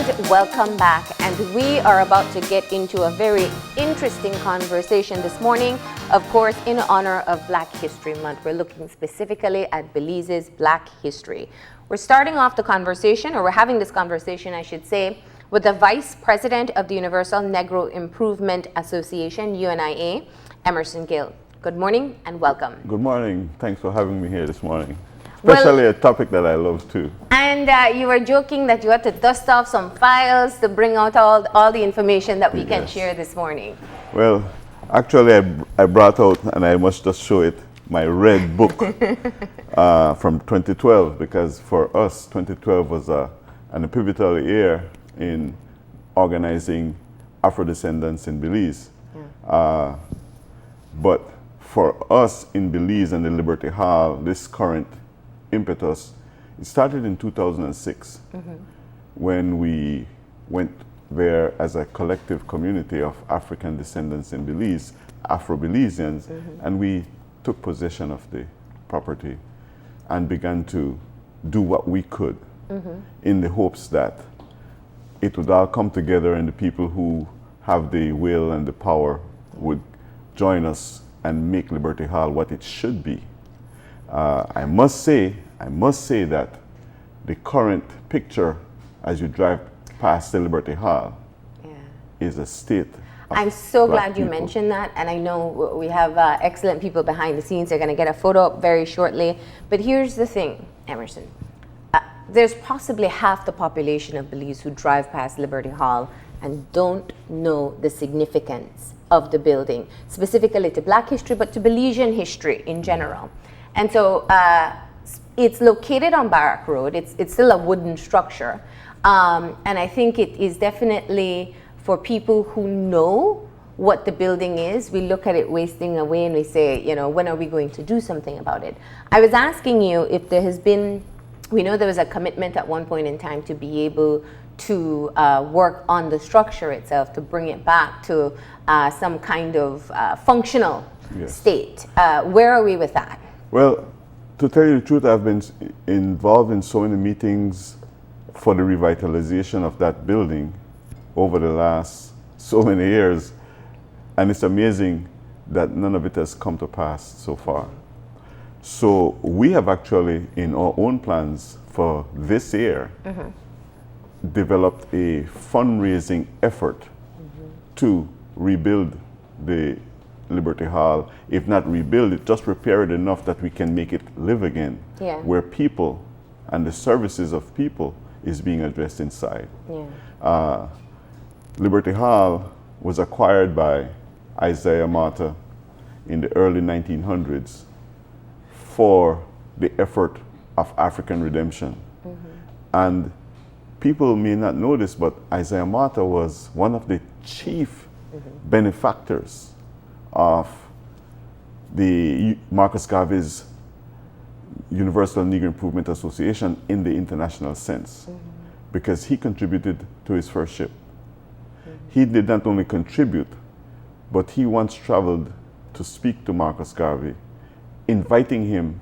And welcome back. And we are about to get into a very interesting conversation this morning, of course, in honor of Black History Month. We're looking specifically at Belize's Black history. We're starting off the conversation, or we're having this conversation, I should say, with the Vice President of the Universal Negro Improvement Association, UNIA, Emerson Gill. Good morning and welcome. Good morning. Thanks for having me here this morning. Especially a topic that I love too. And you were joking that you had to dust off some files to bring out all the information that we can share this morning. Well, actually I brought out, and I must just show it, my red book from 2012, because for us 2012 was a pivotal year in organizing Afro-descendants in Belize. Yeah. But for us in Belize and the Liberty Hall, this current impetus, it started in 2006 when we went there as a collective community of African descendants in Belize, Afro-Belizeans, and we took possession of the property and began to do what we could in the hopes that it would all come together and the people who have the will and the power would join us and make Liberty Hall what it should be. I must say that the current picture as you drive past the Liberty Hall is a state of I'm so Black glad you people. mentioned that, and I know we have excellent people behind the scenes. They're going to get a photo up very shortly. But here's the thing, Emerson. There's possibly half the population of Belize who drive past Liberty Hall and don't know the significance of the building, specifically to Black history, but to Belizean history in general. And so it's located on Barrack Road. It's still a wooden structure. And I think it is definitely for people who know what the building is. We look at it wasting away and we say, you know, when are we going to do something about it? I was asking you if there has been, we know there was a commitment at one point in time to be able to work on the structure itself, to bring it back to some kind of functional state. Where are we with that? Well, to tell you the truth, I've been involved in so many meetings for the revitalization of that building over the last so many years, and it's amazing that none of it has come to pass so far. So we have actually, in our own plans for this year, developed a fundraising effort to rebuild the Liberty Hall. If not rebuild it, just repair it enough that we can make it live again, where people and the services of people is being addressed inside. Liberty Hall was acquired by Isaiah Morter in the early 1900s for the effort of African redemption. And people may not know this, but Isaiah Morter was one of the chief benefactors of the Marcus Garvey's Universal Negro Improvement Association in the international sense, because he contributed to his first ship. He did not only contribute, but he once traveled to speak to Marcus Garvey, inviting him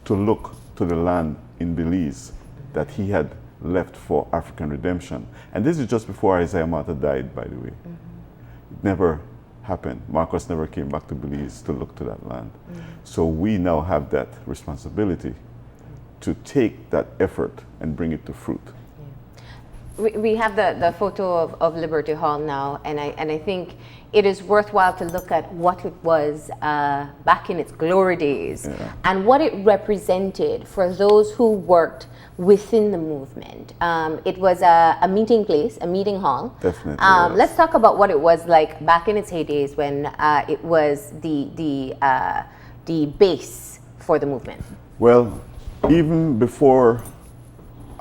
to look to the land in Belize that he had left for African redemption. And this is just before Isaiah Morter died, by the way. It never happened. Marcus never came back to Belize to look to that land. So we now have that responsibility to take that effort and bring it to fruit. We have the photo of Liberty Hall now, and I think it is worthwhile to look at what it was back in its glory days and what it represented for those who worked within the movement. It was a meeting place, a meeting hall. Definitely. Let's talk about what it was like back in its heydays when it was the base for the movement. Well, even before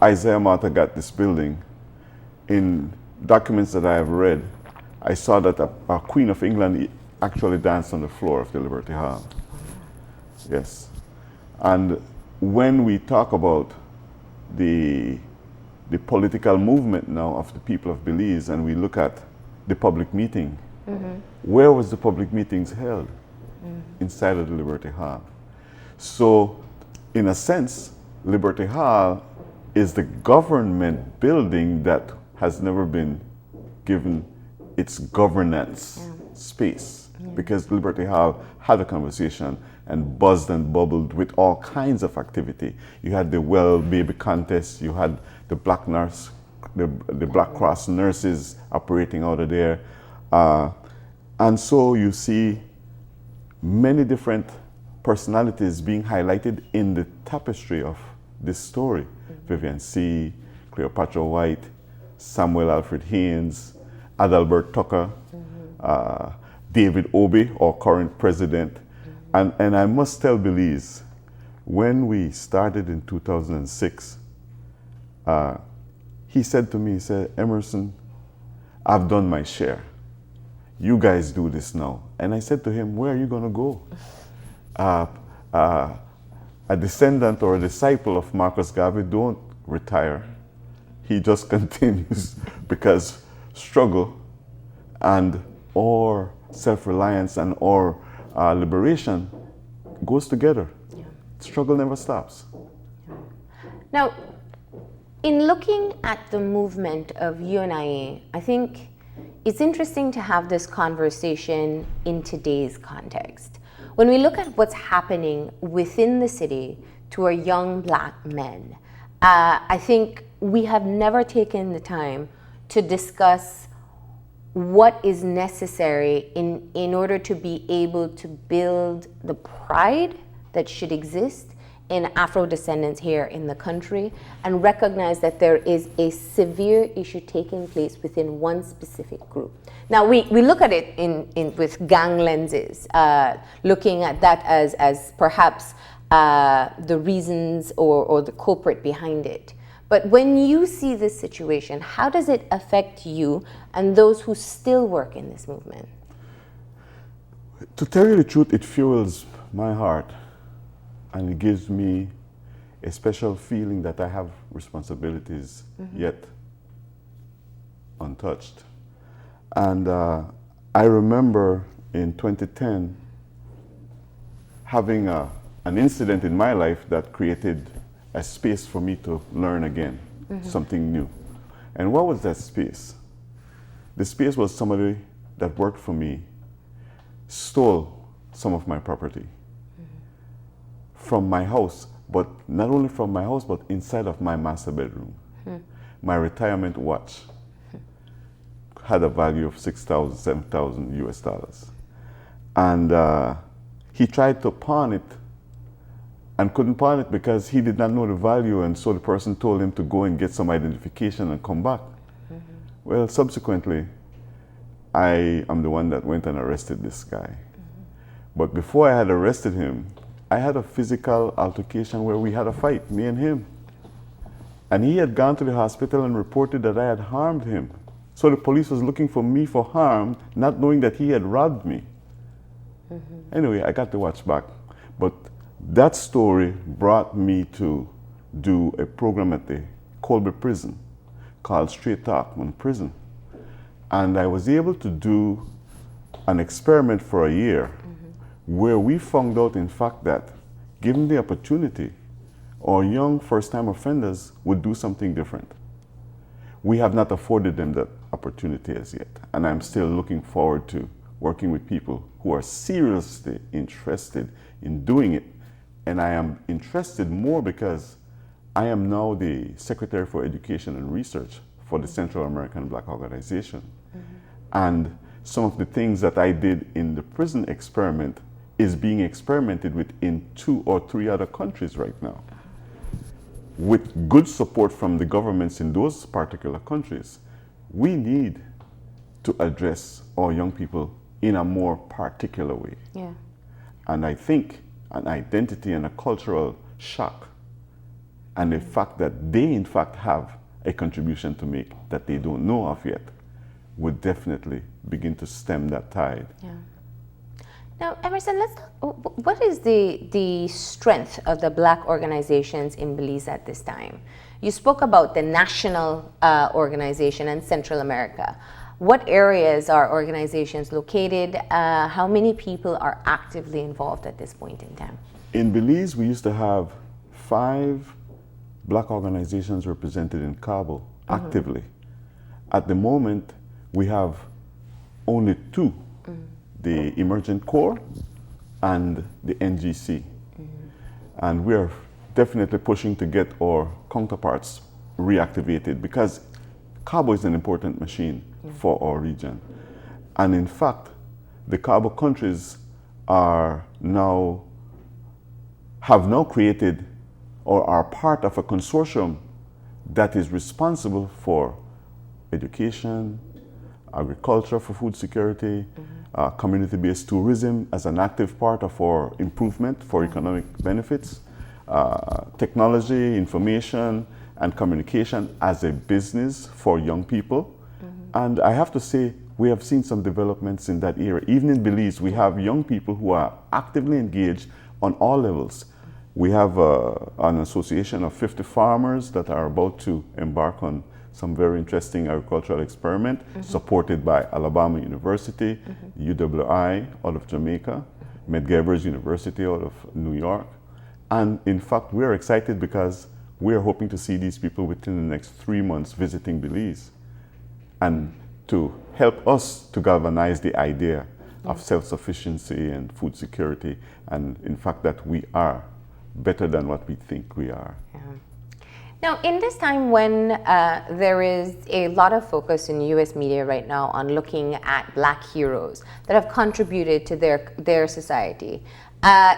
Isaiah Morter got this building, in documents that I have read, I saw that a Queen of England actually danced on the floor of the Liberty Hall. Yes. And when we talk about the political movement now of the people of Belize, and we look at the public meeting, where was the public meetings held? Inside of the Liberty Hall. So, in a sense, Liberty Hall is the government building that has never been given its governance space, because Liberty Hall had a conversation and buzzed and bubbled with all kinds of activity. You had the Well Baby Contest, you had the Black Nurse, the Black Cross nurses operating out of there. And so you see many different personalities being highlighted in the tapestry of this story. Vivian C., Cleopatra White, Samuel Alfred Haynes, Adalbert Tucker, David Obi, our current president. And I must tell Belize, when we started in 2006, he said to me, he said, "Emerson, I've done my share. You guys do this now." And I said to him, "Where are you going to go?" A descendant or a disciple of Marcus Garvey don't retire. He just continues, because struggle and our self-reliance and our liberation goes together. Yeah. Struggle never stops. Yeah. Now, in looking at the movement of UNIA, I think it's interesting to have this conversation in today's context. When we look at what's happening within the city to our young Black men, I think we have never taken the time to discuss what is necessary in order to be able to build the pride that should exist in Afro-descendants here in the country, and recognize that there is a severe issue taking place within one specific group. Now, we look at it with gang lenses, looking at that as perhaps the reasons or the culprit behind it. But when you see this situation, how does it affect you and those who still work in this movement? To tell you the truth, it fuels my heart, and it gives me a special feeling that I have responsibilities yet untouched. And I remember in 2010 having an incident in my life that created a space for me to learn again, something new. And what was that space? The space was somebody that worked for me stole some of my property from my house, but not only from my house, but inside of my master bedroom. My retirement watch had a value of $6,000, $7,000 US dollars. And he tried to pawn it and couldn't pawn it because he did not know the value, and so the person told him to go and get some identification and come back. Well, subsequently, I am the one that went and arrested this guy. But before I had arrested him, I had a physical altercation where we had a fight, me and him. And he had gone to the hospital and reported that I had harmed him. So the police was looking for me for harm, not knowing that he had robbed me. Anyway, I got the watch back. But that story brought me to do a program at the Colby prison called Straight Talk on Prison. And I was able to do an experiment for a year where we found out, in fact, that given the opportunity, our young first-time offenders would do something different. We have not afforded them that opportunity as yet, and I'm still looking forward to working with people who are seriously interested in doing it. And I am interested more because I am now the Secretary for Education and Research for the Central American Black Organization. And some of the things that I did in the prison experiment is being experimented with in 2 or 3 other countries right now, with good support from the governments in those particular countries. We need to address our young people in a more particular way. Yeah. And I think an identity and a cultural shock, and the fact that they in fact have a contribution to make that they don't know of yet, would definitely begin to stem that tide. Yeah. Now, Emerson, let's talk, what is the strength of the Black organizations in Belize at this time? You spoke about the national organization and Central America. What areas are organizations located? How many people are actively involved at this point in time? In Belize, we used to have 5 Black organizations represented in Kabul actively. At the moment, we have only two, the Emergent Core and the NGC. And we are definitely pushing to get our counterparts reactivated because Cabo is an important machine for our region. And in fact, the Cabo countries have now created or are part of a consortium that is responsible for education, agriculture for food security, community-based tourism as an active part of our improvement for economic benefits, technology, information, and communication as a business for young people. And I have to say, we have seen some developments in that area. Even in Belize, we have young people who are actively engaged on all levels. We have an association of 50 farmers that are about to embark on some very interesting agricultural experiment supported by Alabama University, UWI out of Jamaica, Medgaber's University out of New York. And in fact, we're excited because we're hoping to see these people within the next 3 months visiting Belize and to help us to galvanize the idea of self-sufficiency and food security, and in fact that we are better than what we think we are. Yeah. Now, in this time when there is a lot of focus in US media right now on looking at Black heroes that have contributed to their society,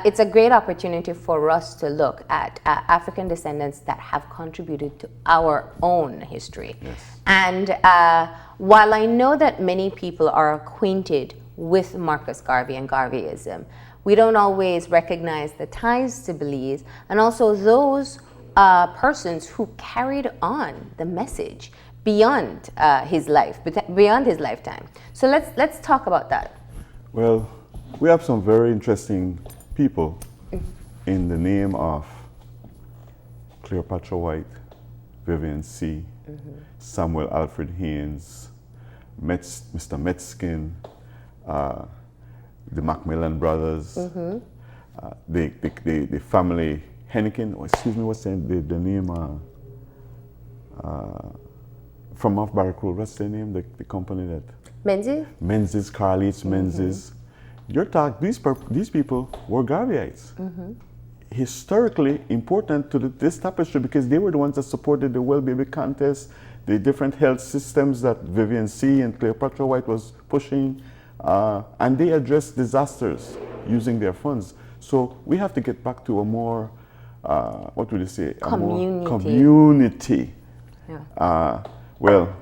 it's a great opportunity for us to look at African descendants that have contributed to our own history. Yes. And while I know that many people are acquainted with Marcus Garvey and garveyism, we don't always recognize the ties to Belize and also those persons who carried on the message beyond his life, beyond his lifetime. So let's talk about that. Well, we have some very interesting people in the name of Cleopatra White, Vivian C., Samuel Alfred Haynes, Mr. Metzkin, the Macmillan brothers, the family Henneken, or excuse me, what's the name? From off Barrack Road, what's their name? The company that? Menzies? Menzies, Carleats, Menzies. You're talking, these people were Garveyites. Historically important to this tapestry because they were the ones that supported the Well Baby contest, the different health systems that Vivian C. and Cleopatra White was pushing, and they addressed disasters using their funds. So we have to get back to a more, what would you say? Community. Yeah. Well,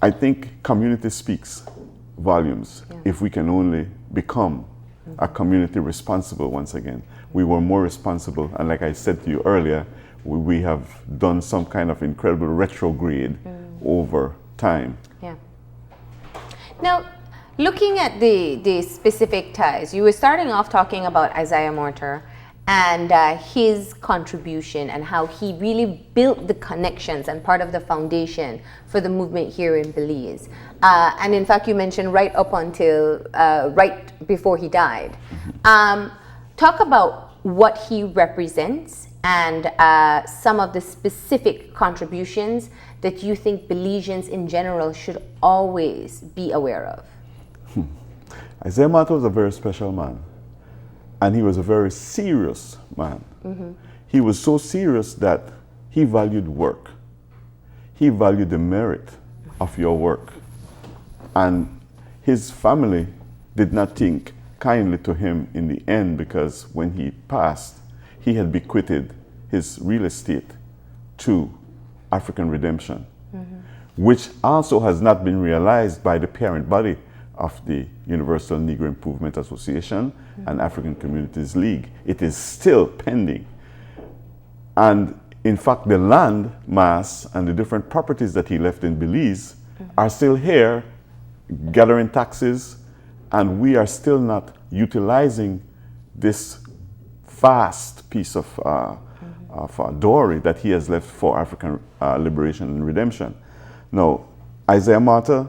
I think community speaks volumes if we can only become a community responsible once again. We were more responsible, and like I said to you earlier, we have done some kind of incredible retrograde over time. Yeah. Now, looking at the specific ties, you were starting off talking about Isaiah Morter and his contribution and how he really built the connections and part of the foundation for the movement here in Belize. And in fact, you mentioned right up until right before he died. Talk about what he represents and some of the specific contributions that you think Belizeans in general should always be aware of. Isaiah Morter was a very special man. And he was a very serious man. He was so serious that he valued work. He valued the merit of your work. And his family did not think kindly to him in the end because when he passed, he had bequeathed his real estate to African Redemption, which also has not been realized by the parent body of the Universal Negro Improvement Association and African Communities League. It is still pending. And in fact, the land mass and the different properties that he left in Belize are still here gathering taxes, and we are still not utilizing this vast piece of dory that he has left for African liberation and redemption. Now, Isaiah Morter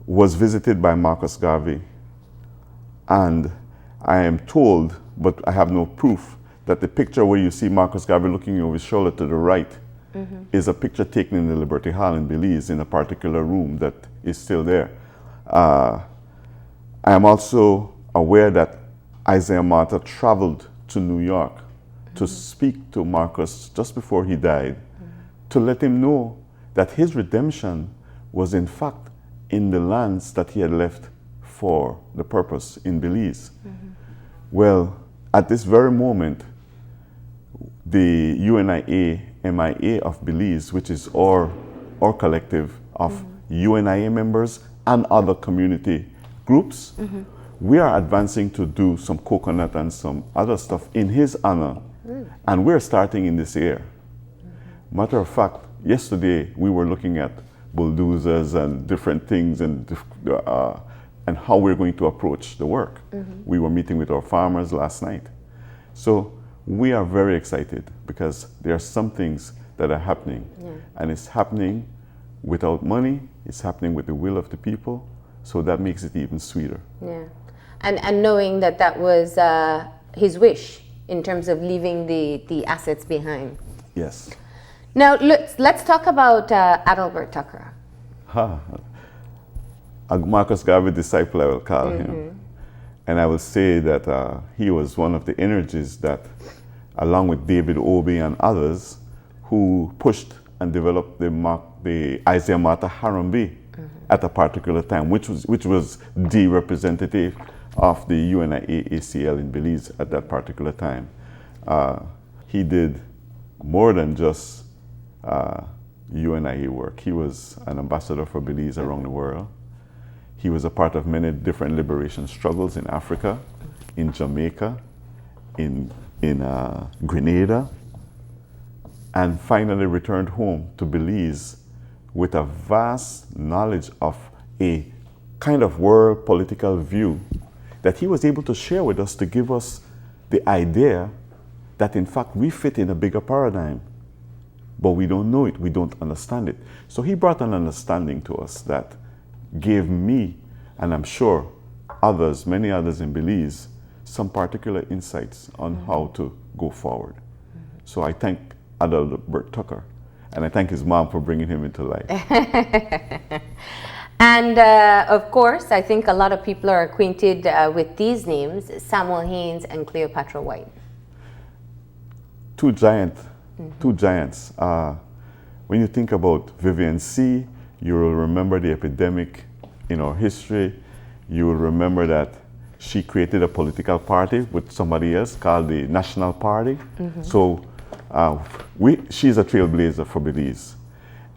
was visited by Marcus Garvey, and I am told, but I have no proof, that the picture where you see Marcus Garvey looking over his shoulder to the right is a picture taken in the Liberty Hall in Belize in a particular room that is still there. I am also aware that Isaiah Morter traveled to New York to speak to Marcus just before he died, to let him know that his redemption was in fact in the lands that he had left for the purpose in Belize. Well, at this very moment, the UNIA MIA of Belize, which is our collective of UNIA members and other community groups, we are advancing to do some coconut and some other stuff in his honor. And we're starting in this year. Matter of fact, yesterday we were looking at bulldozers and different things and how we're going to approach the work. We were meeting with our farmers last night. So we are very excited because there are some things that are happening. And it's happening without money, it's happening with the will of the people, so that makes it even sweeter. Yeah, and knowing that that was his wish in terms of leaving the assets behind. Yes. Now let's talk about Adalbert Tucker. A Marcus Garvey disciple, I will call him. And I will say that he was one of the energies that, along with David Obey and others, who pushed and developed the Isaiah Morter Harambee at a particular time, which was the representative of the UNIA ACL in Belize at that particular time. He did more than just UNIA work. He was an ambassador for Belize around the world. He was a part of many different liberation struggles in Africa, in Jamaica, in Grenada, and finally returned home to Belize with a vast knowledge of a kind of world political view that he was able to share with us to give us the idea that in fact we fit in a bigger paradigm, but we don't know it, we don't understand it. So he brought an understanding to us that gave me, and I'm sure others, many others in Belize, some particular insights on how to go forward. So I thank Adalbert Tucker, and I thank his mom for bringing him into life. And of course, I think a lot of people are acquainted with these names, Samuel Haynes and Cleopatra White. Two giants. When you think about Vivian C., you will remember the epidemic in our history. You will remember that she created a political party with somebody else called the National Party. So she's a trailblazer for Belize.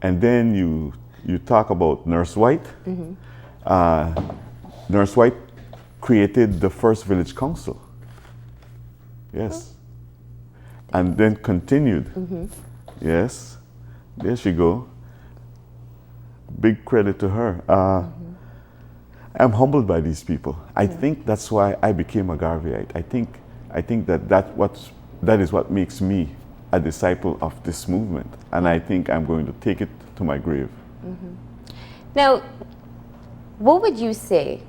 And then you talk about Nurse White. Nurse White created the first village council. Yes. And then continued. Yes. There she go. Big credit to her. I'm humbled by these people. I think that's why I became a Garveyite. I think that is what makes me a disciple of this movement. And I think I'm going to take it to my grave. Now, what would you say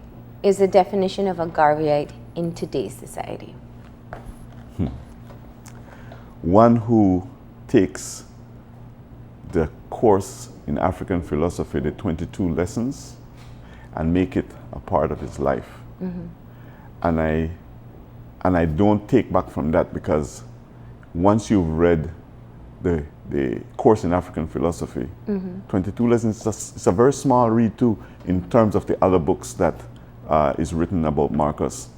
is the definition of a Garveyite in today's society? One who takes the course in African philosophy, the 22 lessons, and make it a part of his life. And I don't take back from that, because once you've read the course in African philosophy, 22 lessons, it's a very small read too in terms of the other books that is written about Marcus.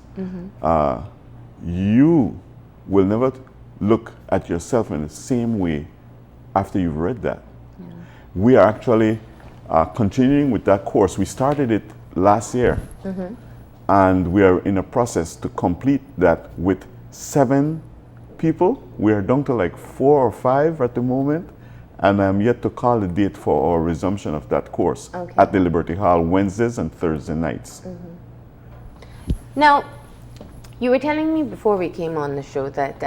You will never look at yourself in the same way after you've read that. We are actually continuing with that course. We started it last year, and we are in a process to complete that with 7 people. We are down to like 4 or 5 at the moment, and I'm yet to call the date for our resumption of that course at the Liberty Hall Wednesdays and Thursday nights. Now, you were telling me before we came on the show that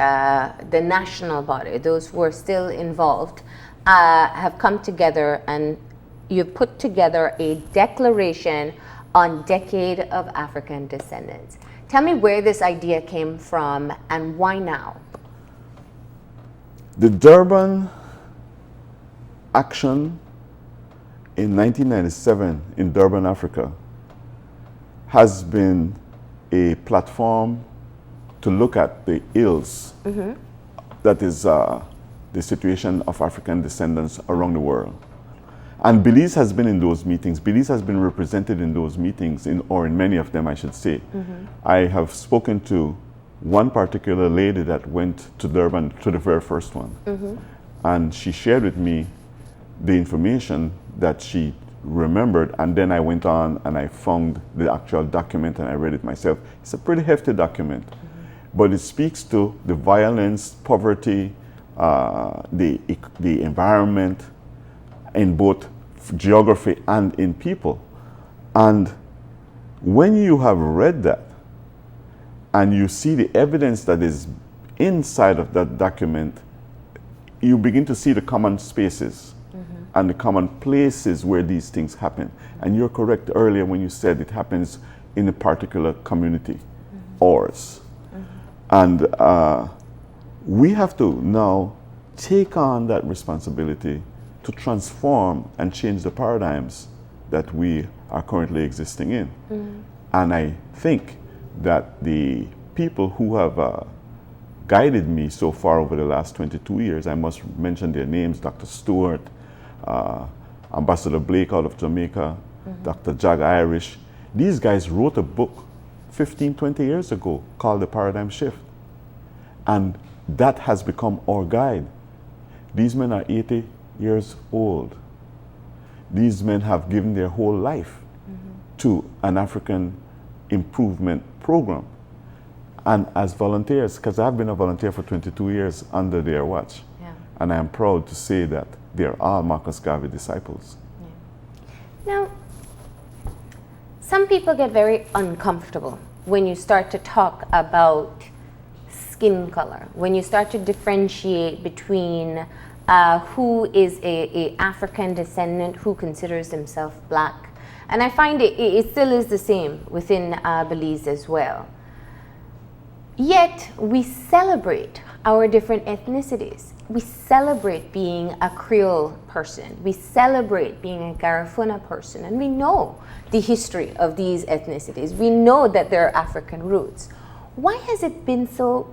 the national body, those who are still involved, have come together and you've put together a declaration on Decade of African Descendants. Tell me where this idea came from and why now? The Durban action in 1997 in Durban, Africa, has been a platform to look at the ills that is the situation of African descendants around the world. And Belize has been in those meetings. Belize has been represented in those meetings, or in many of them, I should say. I have spoken to one particular lady that went to Durban, to the very first one. And she shared with me the information that she remembered, and then I went on and I found the actual document and I read it myself. It's a pretty hefty document, but it speaks to the violence, poverty, the environment, in both geography and in people. And when you have read that and you see the evidence that is inside of that document, you begin to see the common spaces and the common places where these things happen. And you're correct earlier when you said it happens in a particular community, ours. And we have to now take on that responsibility to transform and change the paradigms that we are currently existing in. And I think that the people who have guided me so far over the last 22 years, I must mention their names: Dr. Stewart, Ambassador Blake out of Jamaica, Dr. Jag Irish. These guys wrote a book 15, 20 years ago called The Paradigm Shift. And that has become our guide. These men are 80 years old. These men have given their whole life to an African improvement program. And as volunteers, because I've been a volunteer for 22 years under their watch, and I am proud to say that they're all Marcus Garvey disciples. Now, some people get very uncomfortable when you start to talk about skin color, when you start to differentiate between who is a African descendant, who considers himself black. And I find it still is the same within Belize as well. Yet we celebrate our different ethnicities. We celebrate being a Creole person. We celebrate being a Garifuna person. And we know the history of these ethnicities. We know that there are African roots. Why has it been so,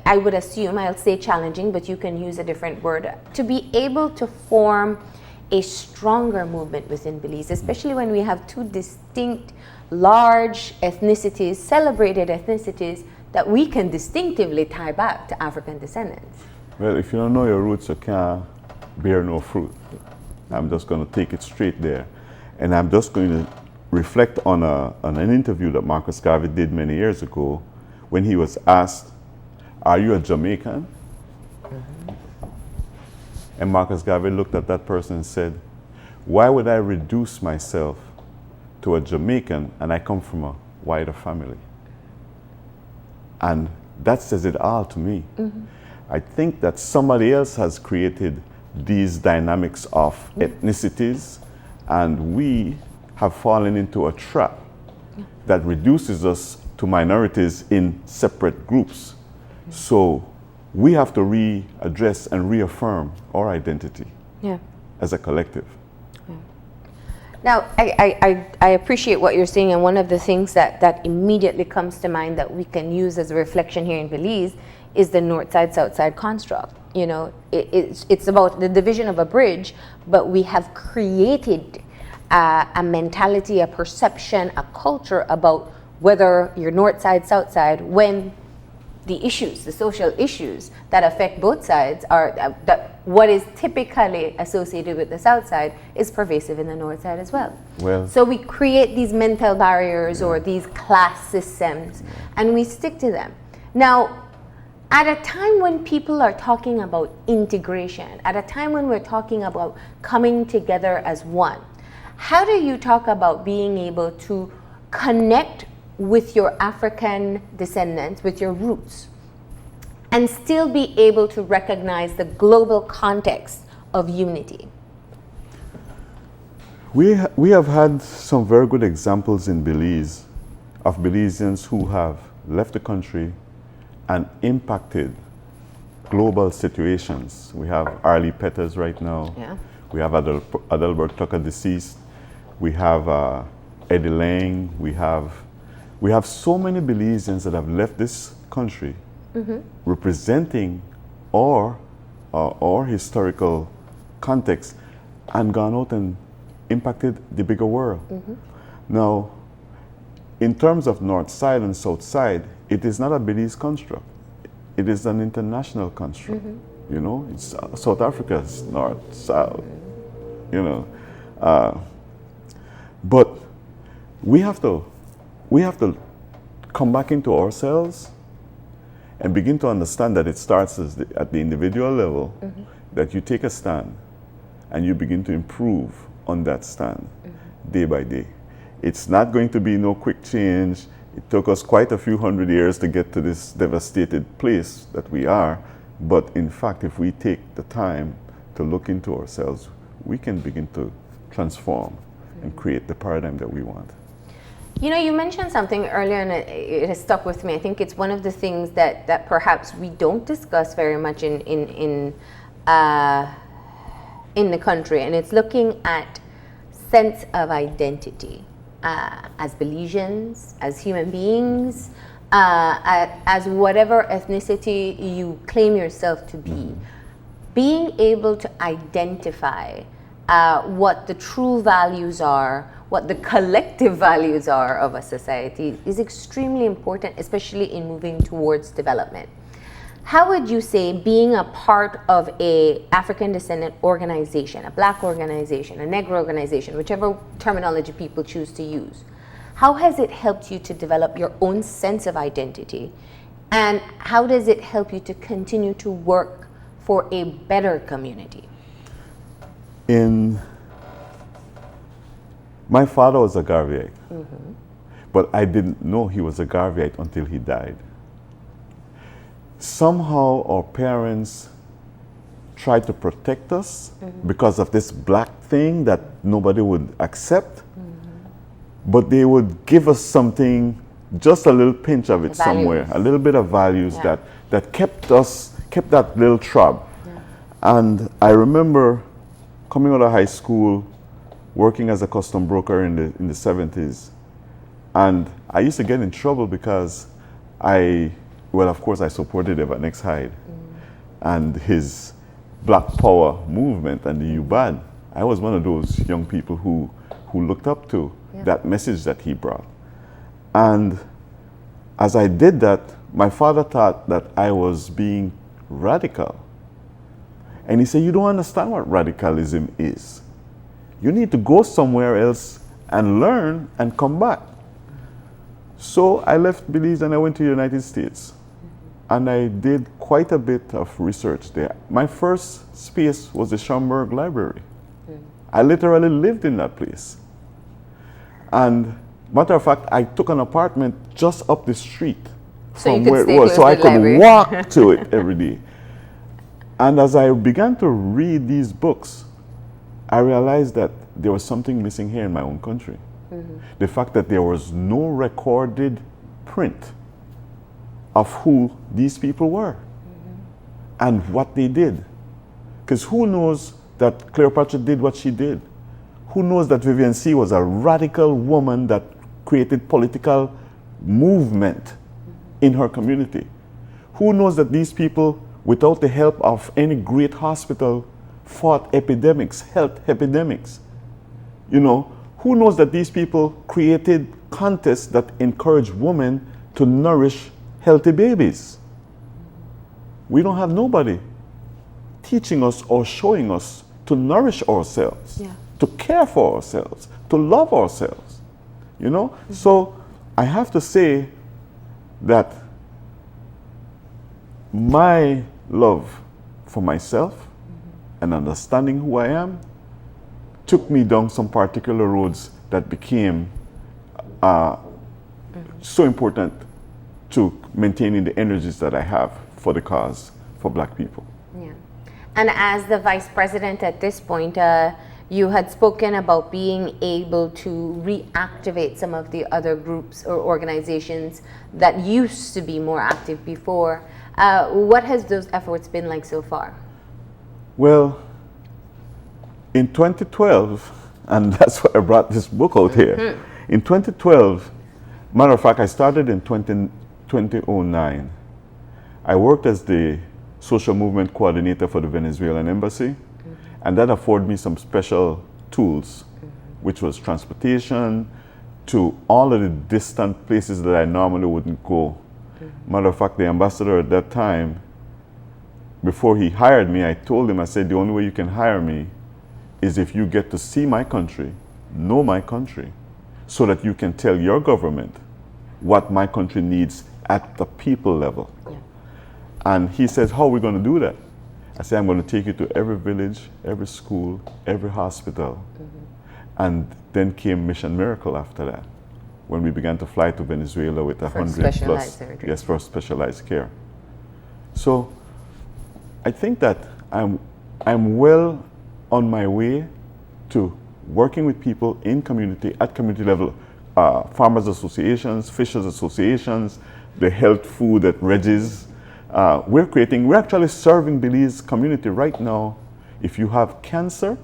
I would assume, I'll say challenging, but you can use a different word, to be able to form a stronger movement within Belize, especially when we have two distinct, large ethnicities, celebrated ethnicities, that we can distinctively tie back to African descendants? Well, if you don't know your roots, you can't bear no fruit. I'm just going to take it straight there. And I'm just going to reflect on an interview that Marcus Garvey did many years ago when he was asked, "Are you a Jamaican?" And Marcus Garvey looked at that person and said, "Why would I reduce myself to a Jamaican, and I come from a wider family?" And that says it all to me. I think that somebody else has created these dynamics of ethnicities, and we have fallen into a trap that reduces us to minorities in separate groups. So we have to readdress and reaffirm our identity as a collective. Now, I appreciate what you're saying, and one of the things that immediately comes to mind that we can use as a reflection here in Belize is the north side, south side construct. You know, it's about the division of a bridge, but we have created a mentality, a perception, a culture about whether you're north side, south side, when the issues, the social issues that affect both sides are that what is typically associated with the south side is pervasive in the north side as well. So we create these mental barriers or these class systems, and we stick to them. Now, at a time when people are talking about integration, at a time when we're talking about coming together as one, how do you talk about being able to connect with your African descendants, with your roots, and still be able to recognize the global context of unity? We have had some very good examples in Belize of Belizeans who have left the country and impacted global situations. We have Arlie Peters right now. We have Adelbert Tucker deceased. We have Eddie Lang. We have so many Belizeans that have left this country representing our historical context and gone out and impacted the bigger world. Now, in terms of North Side and South Side, it is not a Belize construct. It is an international construct. You know, it's South Africa's North, South, you know. But we have to come back into ourselves and begin to understand that it starts at the individual level, that you take a stand and you begin to improve on that stand day by day. It's not going to be no quick change. It took us quite a few hundred years to get to this devastated place that we are. But in fact, if we take the time to look into ourselves, we can begin to transform and create the paradigm that we want. You know, you mentioned something earlier and it has stuck with me. I think it's one of the things that perhaps we don't discuss very much in the country, and it's looking at sense of identity as Belizeans, as human beings, as whatever ethnicity you claim yourself to be. Being able to identify what the true values are, what the collective values are of a society is extremely important, especially in moving towards development. How would you say being a part of a African descendant organization, a Black organization, a Negro organization, whichever terminology people choose to use, how has it helped you to develop your own sense of identity? And how does it help you to continue to work for a better community? My father was a Garveyite, but I didn't know he was a Garveyite until he died. Somehow our parents tried to protect us because of this black thing that nobody would accept, but they would give us something, just a little pinch of it somewhere, a little bit of values that kept that little trap. And I remember coming out of high school, working as a custom broker in the 70s. And I used to get in trouble because of course I supported Evan X. Hyde and his Black Power movement and the UBAD. I was one of those young people who looked up to that message that he brought. And as I did that, my father thought that I was being radical. And he said, "You don't understand what radicalism is. You need to go somewhere else and learn and come back." So I left Belize and I went to the United States. And I did quite a bit of research there. My first space was the Schomburg Library. I literally lived in that place. And matter of fact, I took an apartment just up the street from where it was, so I could walk to it every day. And as I began to read these books, I realized that there was something missing here in my own country. The fact that there was no recorded print of who these people were and what they did. Because who knows that Cleopatra did what she did? Who knows that Vivian C. was a radical woman that created political movement in her community? Who knows that these people, without the help of any great hospital, fought epidemics, health epidemics? You know, who knows that these people created contests that encourage women to nourish healthy babies? We don't have nobody teaching us or showing us to nourish ourselves, to care for ourselves, to love ourselves, you know? So I have to say that my love for myself and understanding who I am took me down some particular roads that became so important to maintaining the energies that I have for the cause for Black people. Yeah. And as the vice president at this point, you had spoken about being able to reactivate some of the other groups or organizations that used to be more active before. What has those efforts been like so far? Well, In 2012, and that's why I brought this book out here. In 2012, matter of fact, I started in 2009. I worked as the social movement coordinator for the Venezuelan embassy, and that afforded me some special tools, which was transportation to all of the distant places that I normally wouldn't go. Matter of fact, the ambassador at that time, before he hired me, I told him, I said, the only way you can hire me is if you get to see my country, know my country, so that you can tell your government what my country needs at the people level. Yeah. And he says, how are we going to do that? I said, I'm going to take you to every village, every school, every hospital. And then came Mission Miracle after that, when we began to fly to Venezuela with 100 plus. Surgery. Yes, for specialized care. So I think that I'm well on my way to working with people in community, at community level, farmers associations, fishers associations, the health food at Reggie's. We're actually serving Belize community right now. If you have cancer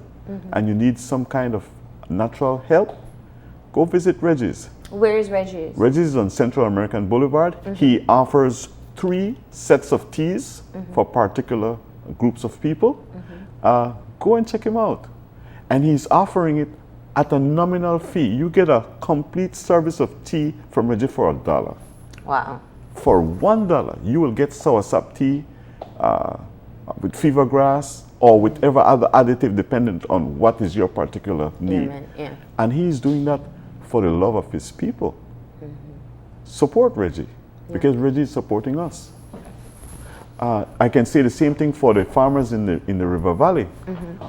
and you need some kind of natural help, go visit Reggie's. Where is Reggie's? Reggie's is on Central American Boulevard. He offers 3 sets of teas for particular groups of people. Go and check him out. And he's offering it at a nominal fee. You get a complete service of tea from Reggie for $1. Wow. For $1, you will get soursop tea with fever grass or whatever other additive dependent on what is your particular need. Yeah. And he's doing that for the love of his people. Support Reggie, because Reggie is supporting us. I can say the same thing for the farmers in the River Valley.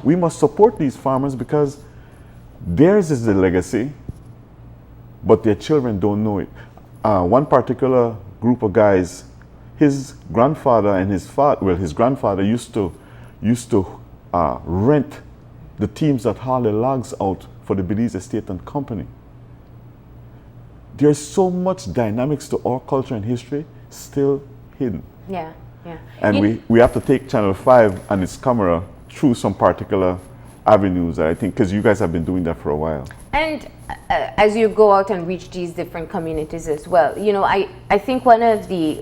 We must support these farmers because theirs is the legacy, but their children don't know it. One particular group of guys, his grandfather and his grandfather used to rent the teams that haul the logs out for the Belize Estate and Company. There's so much dynamics to our culture and history still hidden. Yeah. And we have to take Channel 5 and its camera through some particular avenues, I think, because you guys have been doing that for a while. And as you go out and reach these different communities as well, you know, I think one of the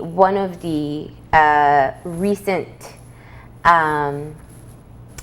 recent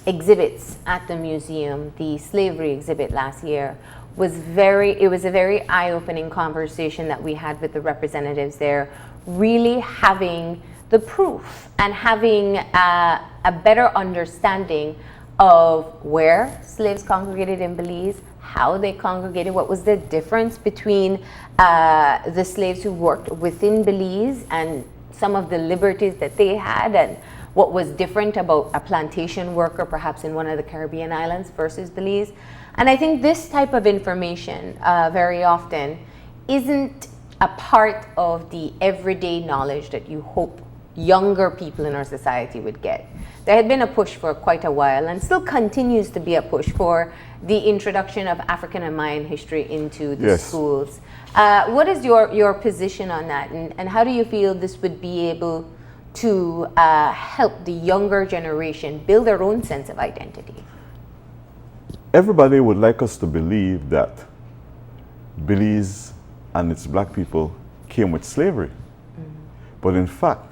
exhibits at the museum, the slavery exhibit last year, was a very eye-opening conversation that we had with the representatives there, really having the proof and having a better understanding of where slaves congregated in Belize, how they congregated, what was the difference between the slaves who worked within Belize and some of the liberties that they had, and what was different about a plantation worker perhaps in one of the Caribbean islands versus Belize. And I think this type of information very often isn't a part of the everyday knowledge that you hope younger people in our society would get. There had been a push for quite a while, and still continues to be a push for the introduction of African and Mayan history into the schools. What is your position on that, and how do you feel this would be able to help the younger generation build their own sense of identity? Everybody would like us to believe that Belize and its black people came with slavery. But in fact,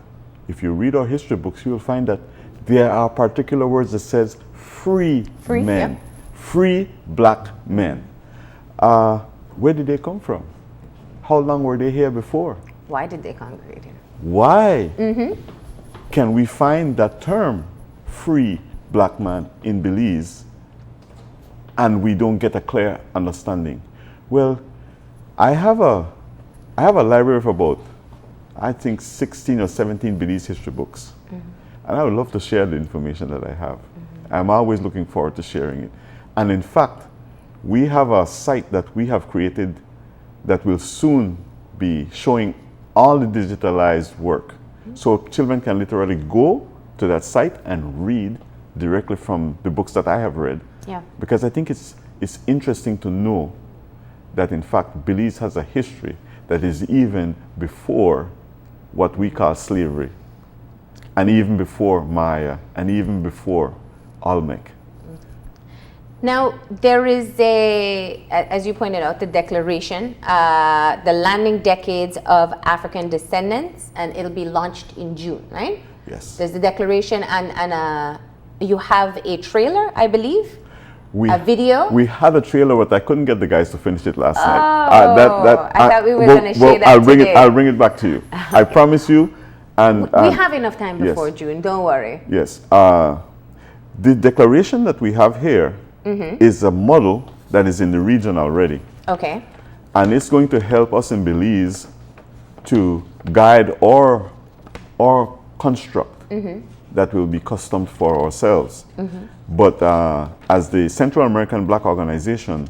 if you read our history books, you will find that there are particular words that says free men, free black men. Where did they come from? How long were they here before? Why did they congregate here? Why can we find that term, free black man, in Belize, and we don't get a clear understanding? Well, I have a library of about, I think, 16 or 17 Belize history books. And I would love to share the information that I have. I'm always looking forward to sharing it. And in fact, we have a site that we have created that will soon be showing all the digitalized work. So children can literally go to that site and read directly from the books that I have read. Yeah. Because I think it's interesting to know that in fact Belize has a history that is even before what we call slavery, and even before Maya, and even before Olmec. Now, there is as you pointed out, the declaration, the landing decades of African descendants, and it'll be launched in June, right? Yes. There's the declaration, and you have a trailer, I believe, a video. We had a trailer, but I couldn't get the guys to finish it last night. I thought we were going to share that today. I'll bring it back to you. I promise you. And we have enough time before yes. June, don't worry. Yes. The declaration that we have here is a model that is in the region already. Okay. And it's going to help us in Belize to guide or construct that will be custom for ourselves. But as the Central American Black Organization,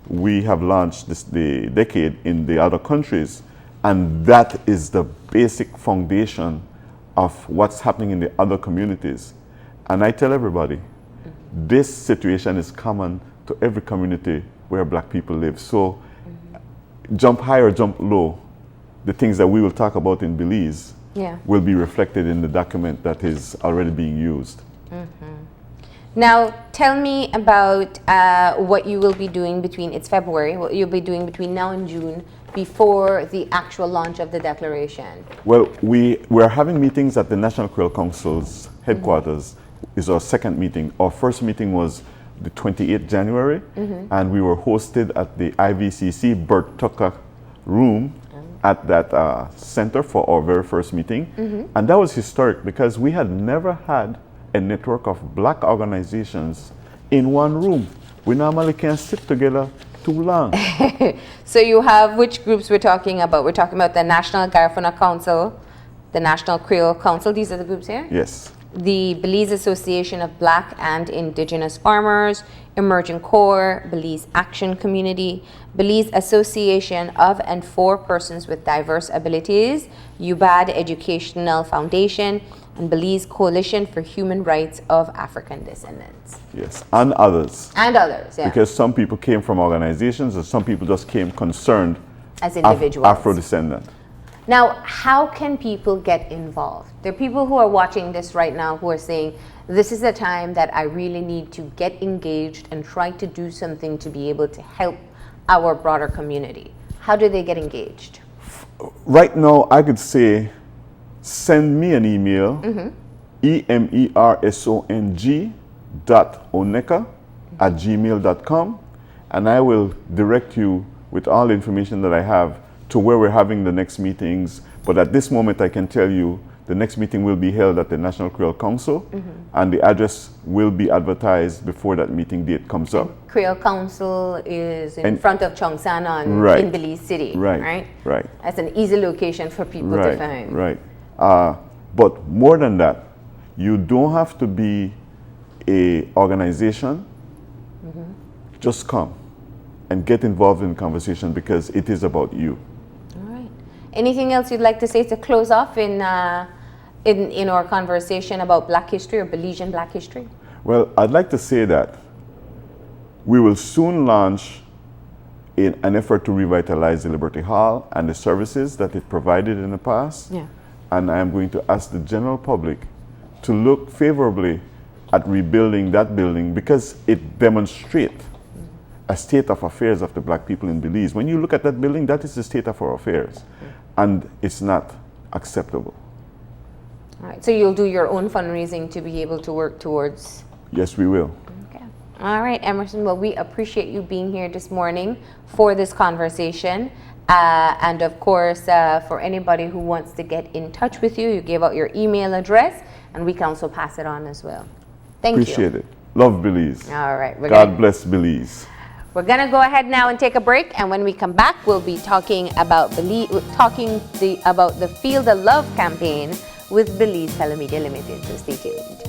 we have launched the decade in the other countries, and that is the basic foundation of what's happening in the other communities. And I tell everybody, this situation is common to every community where black people live. So jump high or jump low, the things that we will talk about in Belize will be reflected in the document that is already being used. Now, tell me about what you will be doing it's February, what you'll be doing between now and June before the actual launch of the declaration. Well, we're having meetings at the National Creole Council's headquarters. Is our second meeting. Our first meeting was the 28th January, and we were hosted at the IVCC Bert Tucker room at that center for our very first meeting. And that was historic because we had never had a network of black organizations in one room. We normally can't sit together too long. So you have which groups we're talking about? We're talking about the National Garifuna Council, the National Creole Council. These are the groups here? Yes. The Belize Association of Black and Indigenous Farmers, Emerging Core, Belize Action Community, Belize Association of and for Persons with Diverse Abilities, UBAD Educational Foundation, and Belize Coalition for Human Rights of African Descendants. Yes, and others. And others, yeah. Because some people came from organizations and some people just came concerned as individuals. Afro-descendant. Now, how can people get involved? There are people who are watching this right now who are saying, this is a time that I really need to get engaged and try to do something to be able to help our broader community. How do they get engaged? Right now, I could say, send me an email, emersong.oneka@gmail.com, and I will direct you with all the information that I have to where we're having the next meetings. But at this moment, I can tell you the next meeting will be held at the National Creole Council, and the address will be advertised before that meeting date comes up. Creole Council is in front of Chongsanon in Belize City, right? Right. That's an easy location for people to find. Right. But more than that, you don't have to be a organization. Just come and get involved in conversation because it is about you. All right. Anything else you'd like to say to close off in our conversation about Black history or Belizean Black history? Well, I'd like to say that we will soon launch in an effort to revitalize the Liberty Hall and the services that it provided in the past. Yeah. And I am going to ask the general public to look favorably at rebuilding that building because it demonstrates a state of affairs of the black people in Belize. When you look at that building, that is the state of our affairs. And it's not acceptable. All right. So you'll do your own fundraising to be able to work towards... Yes, we will. Okay. All right, Emerson. Well, we appreciate you being here this morning for this conversation. And of course, for anybody who wants to get in touch with you, you gave out your email address, and we can also pass it on as well. Thank you. Appreciate it. Love Belize. All right. God bless Belize. We're going to go ahead now and take a break. And when we come back, we'll be talking about about the Feel the Love campaign with Belize Telemedia Limited. So stay tuned.